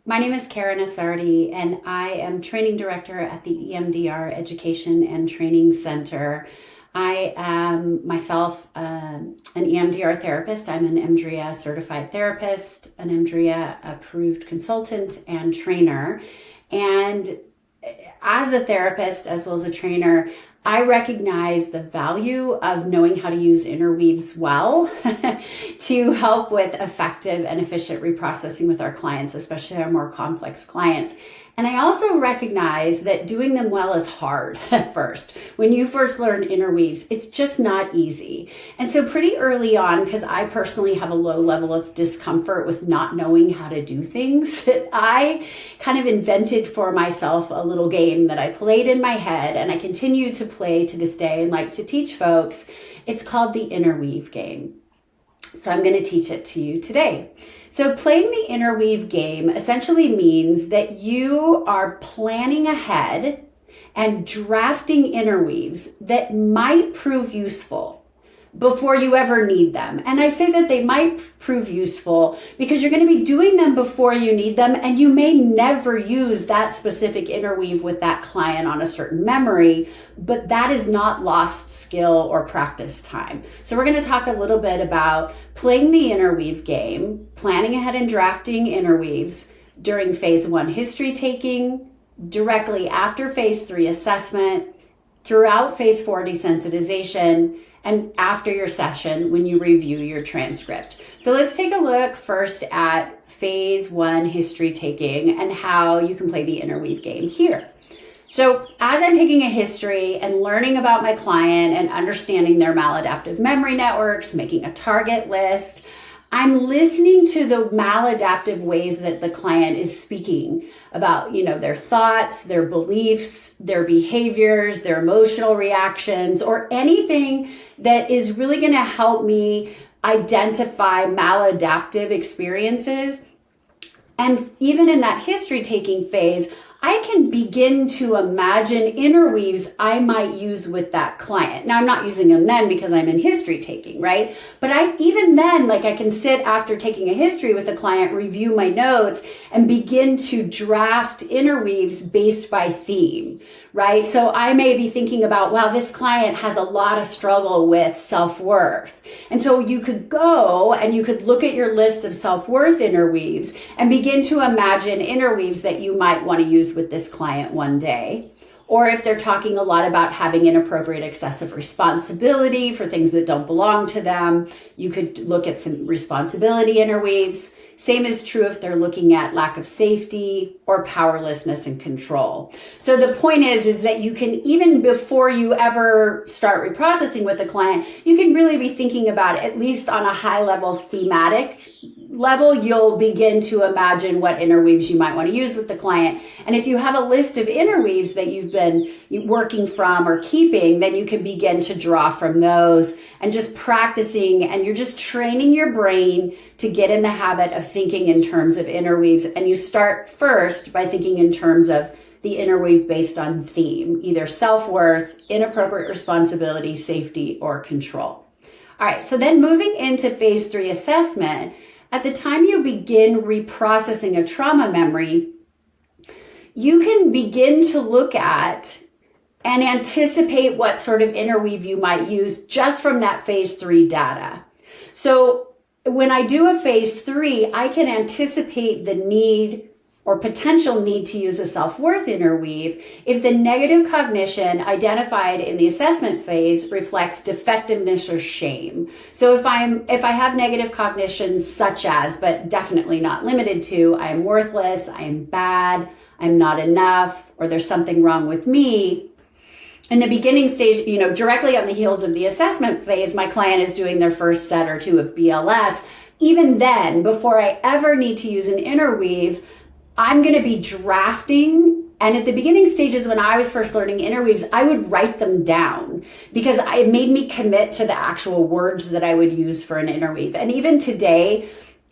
My name is Karen Asardi, and I am training director at the EMDR Education and Training Center. I am myself an EMDR therapist. I'm an EMDRIA certified therapist, an EMDRIA-approved consultant and trainer. And as a therapist, as well as a trainer, I recognize the value of knowing how to use interweaves well to help with effective and efficient reprocessing with our clients, especially our more complex clients. And I also recognize that doing them well is hard at first. When you first learn interweaves, it's just not easy. And so pretty early on, because I personally have a low level of discomfort with not knowing how to do things, that I kind of invented for myself a little game that I played in my head, and I continue to play to this day and like to teach folks. It's called the Interweave Game. So I'm going to teach it to you today. So playing the Interweave game essentially means that you are planning ahead and drafting interweaves that might prove useful before you ever need them. And I say that they might prove useful because you're going to be doing them before you need them, and you may never use that specific interweave with that client on a certain memory, but that is not lost skill or practice time. So we're going to talk a little bit about playing the interweave game, planning ahead and drafting interweaves during phase 1 history taking, directly after phase 3 assessment, throughout phase 4 desensitization, and after your session when you review your transcript. So let's take a look first at phase 1 history taking and how you can play the interweave game here. So as I'm taking a history and learning about my client and understanding their maladaptive memory networks, making a target list, I'm listening to the maladaptive ways that the client is speaking about, their thoughts, their beliefs, their behaviors, their emotional reactions, or anything that is really going to help me identify maladaptive experiences. And even in that history taking phase, I can begin to imagine interweaves I might use with that client. Now, I'm not using them then because I'm in history taking, right? But even then, I can sit after taking a history with a client, review my notes, and begin to draft interweaves based by theme, right? So I may be thinking about, wow, this client has a lot of struggle with self-worth. And so you could go and you could look at your list of self-worth interweaves and begin to imagine interweaves that you might want to use with this client one day. Or if they're talking a lot about having inappropriate excessive responsibility for things that don't belong to them, you could look at some responsibility interweaves. Same is true if they're looking at lack of safety or powerlessness and control. So the point is that you can, even before you ever start reprocessing with the client, you can really be thinking about it, at least on a high level thematic level. You'll begin to imagine what interweaves you might want to use with the client. And if you have a list of interweaves that you've been working from or keeping, then you can begin to draw from those and just practicing, and you're just training your brain to get in the habit of thinking in terms of interweaves. And you start first by thinking in terms of the interweave based on theme, either self-worth, inappropriate responsibility, safety, or control. All right, so then moving into phase 3 assessment, at the time you begin reprocessing a trauma memory, you can begin to look at and anticipate what sort of interweave you might use just from that phase 3 data. So when I do a phase 3, I can anticipate the need or potential need to use a self-worth interweave if the negative cognition identified in the assessment phase reflects defectiveness or shame. So if I have negative cognitions such as, but definitely not limited to, I am worthless, I am bad, I'm not enough, or there's something wrong with me, in the beginning stage, directly on the heels of the assessment phase, my client is doing their first set or two of BLS. Even then, before I ever need to use an interweave, I'm going to be drafting. And at the beginning stages, when I was first learning interweaves, I would write them down because it made me commit to the actual words that I would use for an interweave. And even today,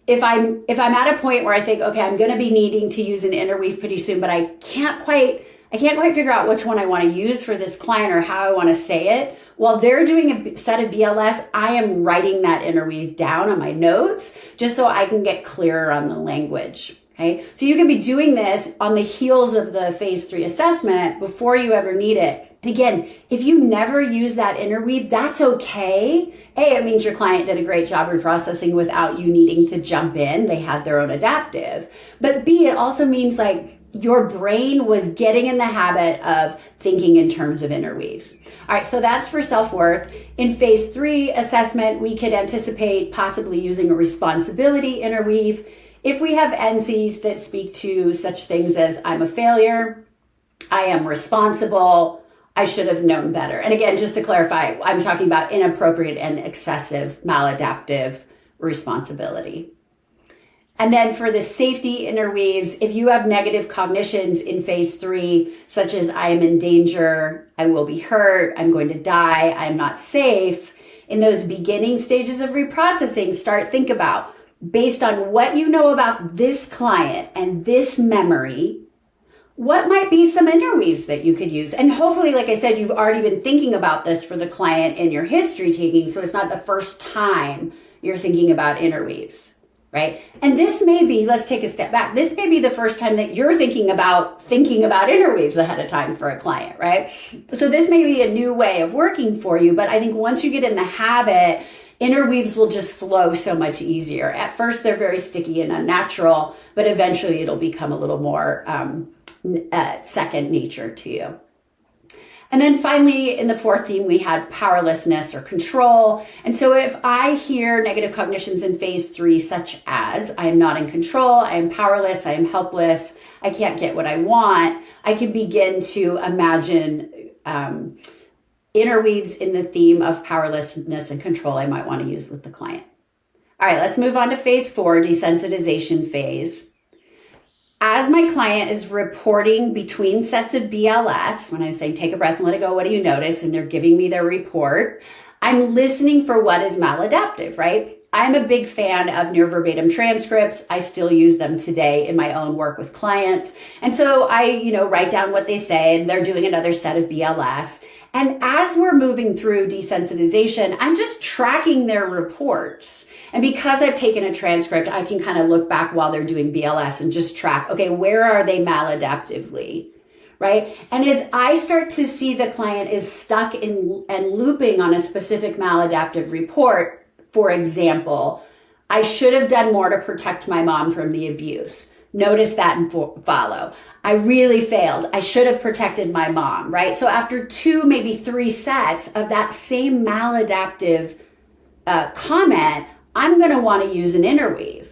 if I'm at a point where I think, okay, I'm going to be needing to use an interweave pretty soon, but I can't quite figure out which one I want to use for this client or how I want to say it. While they're doing a set of BLS, I am writing that interweave down on my notes just so I can get clearer on the language. Okay, so you can be doing this on the heels of the phase 3 assessment before you ever need it. And again, if you never use that interweave, that's okay. A, it means your client did a great job reprocessing without you needing to jump in. They had their own adaptive. But B, it also means like your brain was getting in the habit of thinking in terms of interweaves. All right, so that's for self-worth. In phase 3 assessment, we could anticipate possibly using a responsibility interweave. If we have NCs that speak to such things as I'm a failure, I am responsible, I should have known better. And again, just to clarify, I'm talking about inappropriate and excessive maladaptive responsibility. And then for the safety interweaves, if you have negative cognitions in phase 3, such as I am in danger, I will be hurt, I'm going to die, I'm not safe, in those beginning stages of reprocessing, think about, based on what you know about this client and this memory, what might be some interweaves that you could use? And hopefully, like I said, you've already been thinking about this for the client in your history taking, so it's not the first time you're thinking about interweaves, right? And this may be, let's take a step back, this may be the first time that you're thinking about interweaves ahead of time for a client, right? So this may be a new way of working for you, but I think once you get in the habit, interweaves will just flow so much easier. At first, they're very sticky and unnatural, but eventually it'll become a little more second nature to you. And then finally, in the fourth theme, we had powerlessness or control. And so if I hear negative cognitions in phase 3, such as I am not in control, I am powerless, I am helpless, I can't get what I want, I can begin to imagine interweaves in the theme of powerlessness and control I might want to use with the client. All right, let's move on to phase 4, desensitization phase. As my client is reporting between sets of BLS, when I'm saying take a breath and let it go, what do you notice? And they're giving me their report, I'm listening for what is maladaptive, right? I'm a big fan of near verbatim transcripts. I still use them today in my own work with clients. And so I, write down what they say, and they're doing another set of BLS. And as we're moving through desensitization, I'm just tracking their reports. And because I've taken a transcript, I can kind of look back while they're doing BLS and just track, okay, where are they maladaptively, right? And as I start to see the client is stuck in and looping on a specific maladaptive report, for example, I should have done more to protect my mom from the abuse. Notice that and follow. I really failed. I should have protected my mom, right? So after 2, maybe 3 sets of that same maladaptive comment, I'm going to want to use an interweave.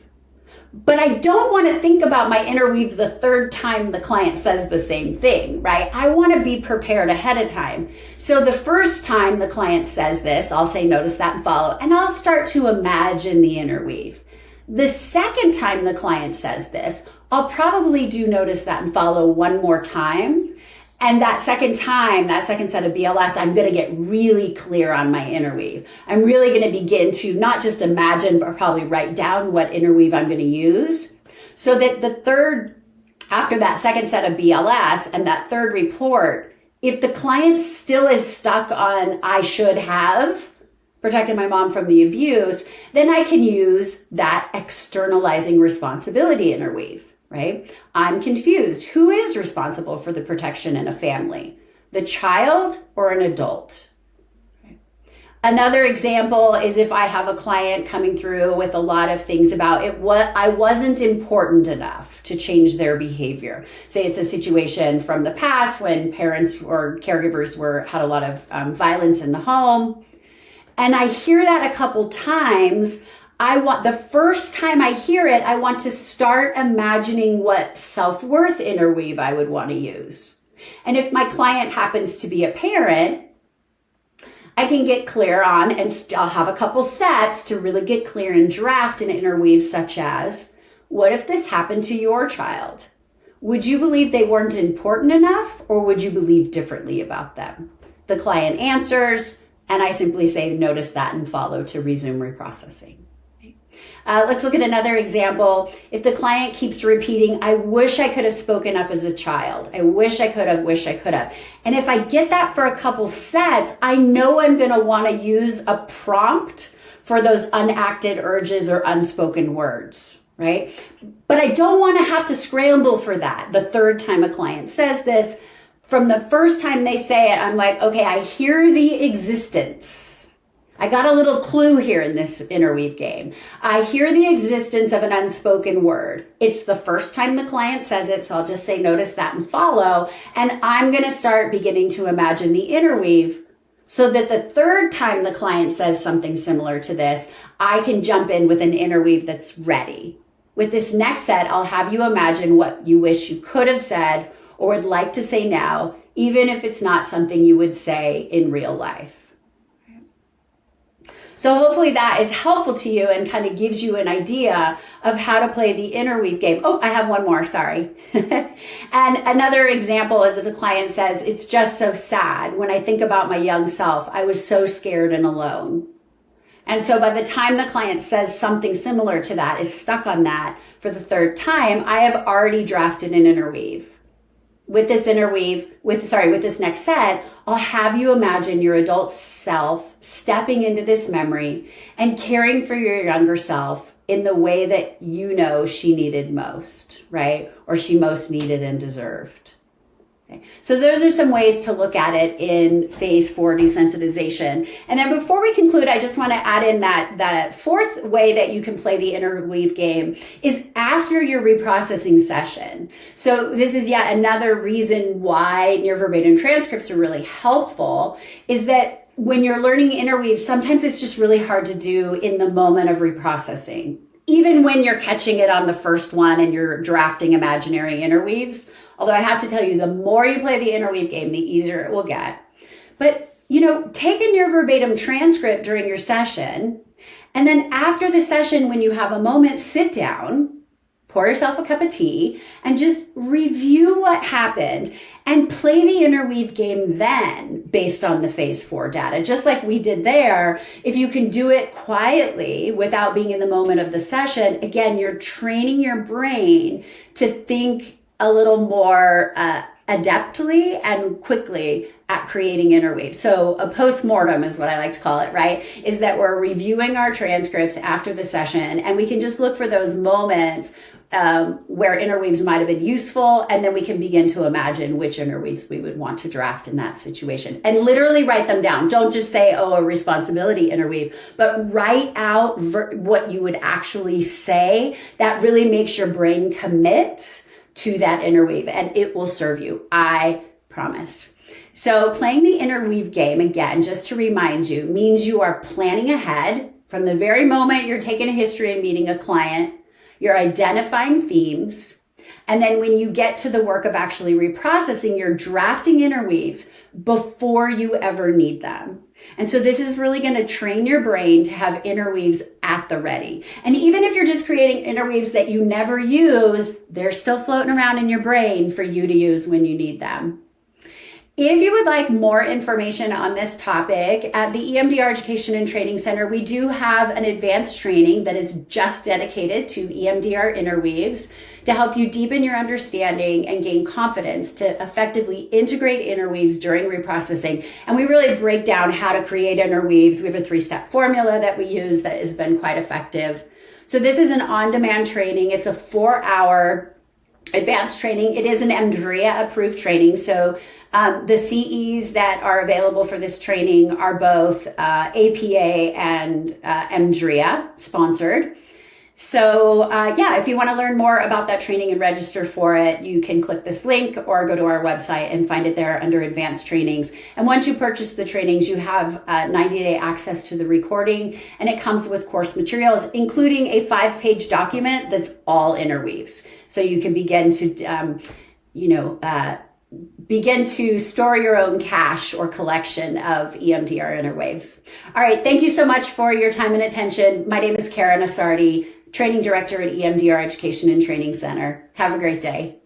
But I don't want to think about my interweave the third time the client says the same thing, right? I want to be prepared ahead of time. So the first time the client says this, I'll say, notice that and follow, and I'll start to imagine the interweave. The second time the client says this, I'll probably do notice that and follow one more time. And that second time, that second set of BLS, I'm going to get really clear on my interweave. I'm really going to begin to not just imagine, but probably write down what interweave I'm going to use. So that the third, after that second set of BLS and that third report, if the client still is stuck on I should have protected my mom from the abuse, then I can use that externalizing responsibility interweave. Right? I'm confused. Who is responsible for the protection in a family? The child or an adult? Right. Another example is if I have a client coming through with a lot of things about it, I wasn't important enough to change their behavior. Say it's a situation from the past when parents or caregivers had a lot of violence in the home. And I hear that a couple times. The first time I hear it, I want to start imagining what self-worth interweave I would want to use. And if my client happens to be a parent, I can get clear on, and I'll have a couple sets to really get clear and draft an interweave such as, what if this happened to your child? Would you believe they weren't important enough, or would you believe differently about them? The client answers, and I simply say, notice that and follow to resume reprocessing. Let's look at another example. If the client keeps repeating, I wish I could have spoken up as a child. I wish I could have. And if I get that for a couple sets, I know I'm going to want to use a prompt for those unacted urges or unspoken words. right? But I don't want to have to scramble for that the third time a client says this. From the first time they say it, I'm like, okay, I hear the existence. I got a little clue here in this interweave game. I hear the existence of an unspoken word. It's the first time the client says it, so I'll just say notice that and follow. And I'm going to start beginning to imagine the interweave so that the third time the client says something similar to this, I can jump in with an interweave that's ready. With this next set, I'll have you imagine what you wish you could have said or would like to say now, even if it's not something you would say in real life. So hopefully that is helpful to you and kind of gives you an idea of how to play the interweave game. Oh, I have one more, sorry. And another example is if the client says, it's just so sad. When I think about my young self, I was so scared and alone. And so by the time the client says something similar to that, is stuck on that for the third time, I have already drafted an interweave. With this with this next set, I'll have you imagine your adult self stepping into this memory and caring for your younger self in the way that you know she needed most, right? Or she most needed and deserved. Okay. So those are some ways to look at it in phase 4 desensitization. And then before we conclude, I just want to add in that fourth way that you can play the interweave game is after your reprocessing session. So this is yet another reason why near verbatim transcripts are really helpful, is that when you're learning interweave, sometimes it's just really hard to do in the moment of reprocessing. Even when you're catching it on the first one and you're drafting imaginary interweaves. Although I have to tell you, the more you play the interweave game, the easier it will get. But, take a near verbatim transcript during your session. And then after the session, when you have a moment, sit down, pour yourself a cup of tea, and just review what happened and play the interweave game then based on the phase 4 data. Just like we did there, if you can do it quietly without being in the moment of the session, again, you're training your brain to think a little more adeptly and quickly at creating interweave. So a post-mortem is what I like to call it, right? Is that we're reviewing our transcripts after the session and we can just look for those moments where interweaves might have been useful, and then we can begin to imagine which interweaves we would want to draft in that situation. And literally write them down. Don't just say, oh, a responsibility interweave, but write out what you would actually say. That really makes your brain commit to that interweave, and it will serve you. I promise. So playing the interweave game, again, just to remind you, means you are planning ahead from the very moment you're taking a history and meeting a client. You're identifying themes. And then when you get to the work of actually reprocessing, you're drafting interweaves before you ever need them. And so this is really going to train your brain to have interweaves at the ready. And even if you're just creating interweaves that you never use, they're still floating around in your brain for you to use when you need them. If you would like more information on this topic, at the EMDR Education and Training Center, we do have an advanced training that is just dedicated to EMDR interweaves to help you deepen your understanding and gain confidence to effectively integrate interweaves during reprocessing. And we really break down how to create interweaves. We have a 3-step formula that we use that has been quite effective. So this is an on-demand training. It's a 4-hour advanced training. It is an EMDRIA-approved training. So the CEs that are available for this training are both APA and EMDRIA sponsored. So if you want to learn more about that training and register for it, you can click this link or go to our website and find it there under advanced trainings. And once you purchase the trainings, you have 90-day access to the recording, and it comes with course materials, including a 5-page document that's all interweaves. So you can begin to store your own cache or collection of EMDR interwaves. All right, thank you so much for your time and attention. My name is Kara Nassardi, Training Director at EMDR Education and Training Center. Have a great day.